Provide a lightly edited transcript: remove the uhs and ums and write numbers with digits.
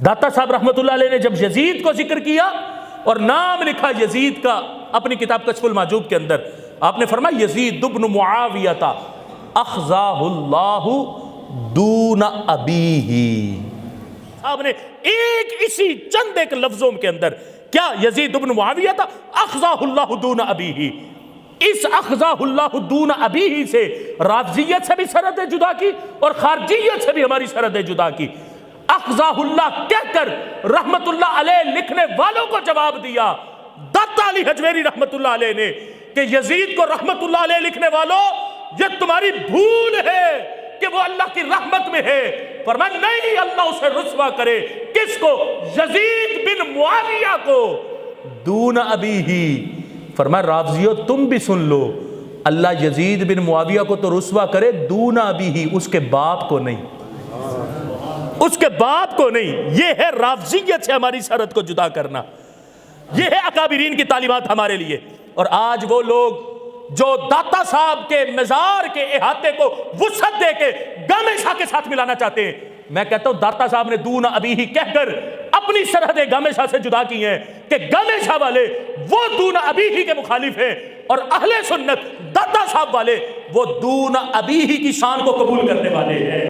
داتا صاحب رحمۃ اللہ علیہ نے جب یزید کو ذکر کیا اور نام لکھا یزید کا اپنی کتاب کشف المحجوب کے اندر، آپ نے فرمایا یزید ابن معاویہ اخزاہ اللہ دون ابیہ۔ آپ نے ایک اسی چند ایک لفظوں کے اندر کیا یزید ابن معاویہ اخزاہ اللہ دون ابیہ، اس اخزاہ اللہ دون ابیہ سے رافضیت سے بھی سرحدیں جدا کی اور خارجیت سے بھی ہماری سرحدیں جدا کی۔ اخزاہ اللہ کہہ کر رحمت اللہ علیہ لکھنے والوں کو جواب دیا داتا علی حجویری رحمت اللہ علیہ نے کہ یزید کو رحمت اللہ علیہ لکھنے والوں یہ تمہاری بھول ہے کہ وہ اللہ کی رحمت میں ہے۔ فرمایا نہیں، اللہ اسے رسوا کرے، کس کو؟ یزید بن معاویہ کو، دون ابیہ۔ فرمایا رافضیو تم بھی سن لو، اللہ یزید بن معاویہ کو تو رسوا کرے، دون ابیہ، اس کے باپ کو نہیں، اس کے باپ کو نہیں۔ یہ ہے رافضیت سے ہماری سرحد کو جدا کرنا، یہ ہے اکابرین کی تعلیمات ہمارے لیے۔ اور آج وہ لوگ جو داتا صاحب کے مزار کے احاطے کو وسعت دے کے گامے شاہ کے ساتھ ملانا چاہتے ہیں، میں کہتا ہوں داتا صاحب نے دون ابیہ کہہ کر اپنی سرحدیں گامے شاہ سے جدا کی ہیں کہ گامے شاہ والے وہ دون ابیہ کے مخالف ہیں اور اہل سنت داتا صاحب والے وہ دون ابیہ کی شان کو قبول کرنے والے ہیں۔